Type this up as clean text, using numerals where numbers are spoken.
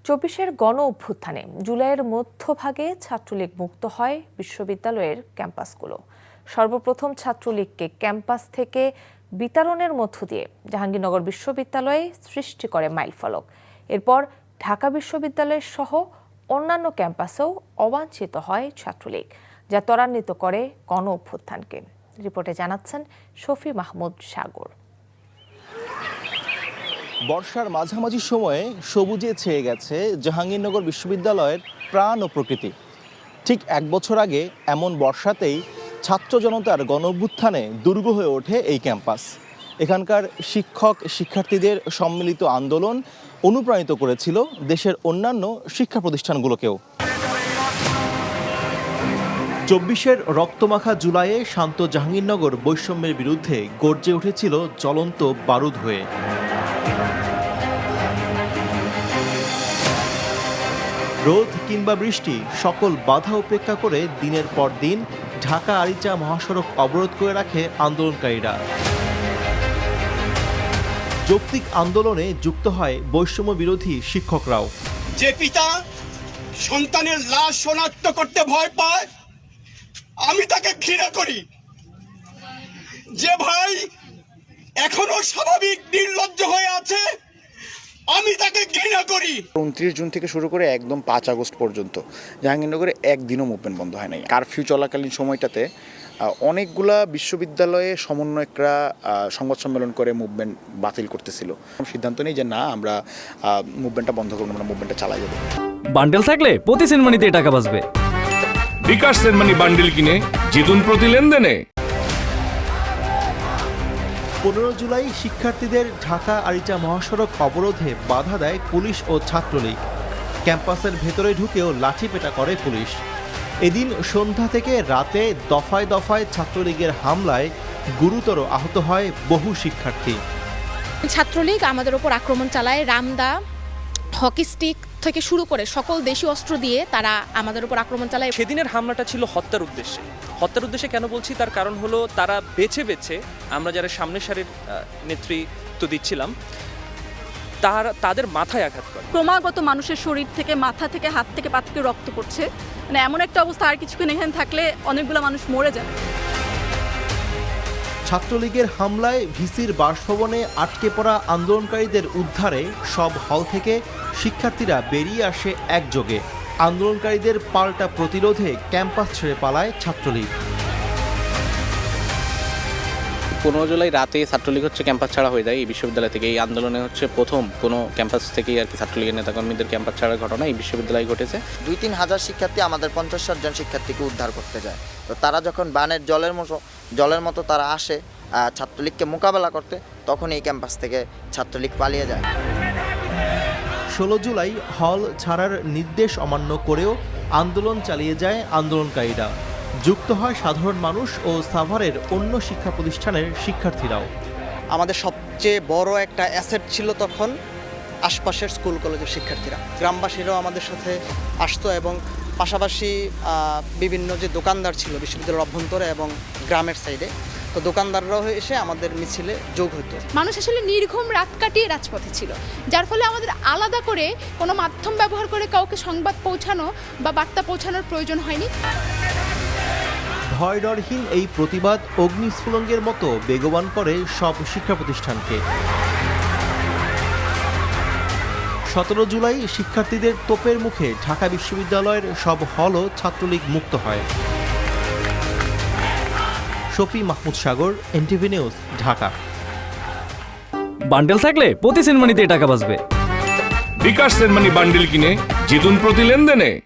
২৪-এর গণ অভ্যুত্থানে জুলাইয়ের মধ্যভাগে ছাত্রলীগ মুক্ত হয় বিশ্ববিদ্যালয়ের ক্যাম্পাসগুলো। সর্বপ্রথম ছাত্রলীগকে ক্যাম্পাস থেকে বিতাড়নের মধ্য দিয়ে জাহাঙ্গীরনগর বিশ্ববিদ্যালয়ে সৃষ্টি করে মাইলফলক। এরপর ঢাকা বিশ্ববিদ্যালয় সহ অন্যান্য ক্যাম্পাসেও অবাঞ্ছিত হয় ছাত্রলীগ, যা ত্বরান্বিত করে গণ অভ্যুত্থানকে। রিপোর্টে জানাচ্ছেন শফি মাহমুদ সাগর। বর্ষার মাঝামাঝি সময়ে সবুজে ছেয়ে গেছে জাহাঙ্গীরনগর বিশ্ববিদ্যালয়ের প্রাণ ও প্রকৃতি। ঠিক এক বছর আগে এমন বর্ষাতেই ছাত্র জনতার গণ অভ্যুত্থানে দুর্গ হয়ে ওঠে এই ক্যাম্পাস। এখানকার শিক্ষক শিক্ষার্থীদের সম্মিলিত আন্দোলন অনুপ্রাণিত করেছিল দেশের অন্যান্য শিক্ষা প্রতিষ্ঠানগুলোকেও। ২৪-এর রক্তমাখা জুলাইয়ে শান্ত জাহাঙ্গীরনগর বৈষম্যের বিরুদ্ধে গর্জে উঠেছিল জ্বলন্ত বারুদ হয়ে। রোদ কিংবা বৃষ্টি সকল বাধা উপেক্ষা করে দিনের পর দিন ঢাকা আরিচা মহাসড়ক অবরোধ করে রাখে আন্দোলনকারীরা। যৌক্তিক আন্দোলনে যুক্ত হয় বৈষম্য বিরোধী শিক্ষকরাও। যে পিতা সন্তানের লাশ শনাক্ত করতে ভয় পায়, আমি তাকে ঘৃণা করি। যে ভাই এখনো স্বাভাবিক নির্লজ্জ হয়ে আছে, আমি তাকে ঘৃণা করি। ২৯ জুন থেকে শুরু করে একদম ৫ আগস্ট পর্যন্ত জাহাঙ্গীরনগরে একদিনও মুভমেন্ট বন্ধ হয় নাই। কারফিউ চলাকালীন সময়টাতে অনেকগুলা বিশ্ববিদ্যালয়ে সমন্বয়করা সংবাদ সম্মেলন করে মুভমেন্ট বাতিল করতেছিল। সিদ্ধান্ত নেই যে না, আমরা মুভমেন্টটা বন্ধ করবো, আমরা মুভমেন্টটা চালাই যাবো। বান্ডেল থাকলে প্রতি সেনমানিতে টাকা বাঁচবে। বিকাশ সেনমানি বান্ডেল কিনে জিতুন প্রতি লেনদেনে। ১৫ জুলাই শিক্ষার্থীদের ঢাকা আরিচা মহাসড়ক অবরোধে বাধা দেয় পুলিশ ও ছাত্রলীগ। ক্যাম্পাসের ভেতরে ঢুকেও লাঠিপেটা করে পুলিশ। এদিন সন্ধ্যা থেকে রাতে দফায় দফায় ছাত্রলীগের হামলায় গুরুতর আহত হয় বহু শিক্ষার্থী। ছাত্রলীগ আমাদের উপর আক্রমণ চালায়। রামদা, হকি স্টিক থেকে শুরু করে সকল দেশীয় অস্ত্র দিয়ে তারা আমাদের উপর আক্রমণ চালায়। সেদিনের হামলাটা ছিল হত্যার উদ্দেশ্যে। হত্যার উদ্দেশ্যে কেন বলছি, তার কারণ হলো তারা বেছে বেছে, আমরা যারা সামনের সারির নেতৃত্ব দিচ্ছিলাম, তাদের মাথায় আঘাত করে। ক্রমাগত মানুষের শরীর থেকে, মাথা থেকে, হাত থেকে, পা থেকে রক্ত পড়ছে। মানে এমন একটা অবস্থা, আর কিছুক্ষণ এখানে থাকলে অনেকগুলো মানুষ মরে যাবে। ছাত্রলীগের হামলায় ভিসির বাসভবনে আটকে পড়া আন্দোলনকারীদের উদ্ধারে সব হল থেকে শিক্ষার্থীরা বেরিয়ে আসে একযোগে। আন্দোলনকারীদের পাল্টা প্রতিরোধে ক্যাম্পাস ছেড়ে পালায় ছাত্রলীগ। ১৫ জুলাই রাতে ছাত্রলীগ ক্যাম্পাস ছাড়া হয়ে যায় এই বিশ্ববিদ্যালয় থেকে। এই আন্দোলনে প্রথম কোনো ক্যাম্পাস থেকেই আর কি ছাত্রলীগের নেতাকর্মীদের ক্যাম্পাস ছাড়ার ঘটনা এই বিশ্ববিদ্যালয়ে ঘটেছে। ২-৩ হাজার শিক্ষার্থী আমাদের ৫০-৬০ জন শিক্ষার্থীকে উদ্ধার করতে যায়। তো তারা যখন বানের জলের মতো তারা আসে ছাত্রলীগকে মোকাবেলা করতে, তখন এই ক্যাম্পাস থেকে ছাত্রলীগ পালিয়ে যায়। ১৬ জুলাই হল ছাড়ার নির্দেশ অমান্য করেও আন্দোলন চালিয়ে যায় আন্দোলনকারীরা। যুক্ত হয় সাধারণ মানুষ ও সাভারের অন্য শিক্ষা প্রতিষ্ঠানের শিক্ষার্থীরাও। আমাদের সবচেয়ে বড় একটা অ্যাসেট ছিল তখন আশপাশের স্কুল কলেজের শিক্ষার্থীরা। গ্রামবাসীরাও আমাদের সাথে আসতো এবং পাশাপাশি বিভিন্ন যে দোকানদার ছিল বিশ্ববিদ্যালয়ের অভ্যন্তরে এবং গ্রামের সাইডে, তো দোকানদাররাও এসে আমাদের মিছিলে যোগ হতো। মানুষ আসলে নির্ঘুম রাত কাটিয়ে রাজপথে ছিল, যার ফলে আমাদের আলাদা করে কোনো মাধ্যম ব্যবহার করে কাউকে সংবাদ পৌঁছানো বা বার্তা পৌঁছানোর প্রয়োজন হয়নি। ভয়ডরহীন এই প্রতিবাদ অগ্নিস্ফুলঙ্গের মতো বেগবান করে সব শিক্ষা প্রতিষ্ঠানকে। ১৭ জুলাই শিক্ষার্থীদের তোপের মুখে ঢাকা বিশ্ববিদ্যালয়ের সব হলও ছাত্রলীগ মুক্ত হয়। শফি মাহমুদ সাগর, এনটিভি নিউজ, ঢাকা। বান্ডেল থাকলে প্রতি সেনমানিতে টাকা বাঁচবে। বিকাশ সেনমানি বান্ডেল কিনে জিতুন প্রতি লেনদেনে।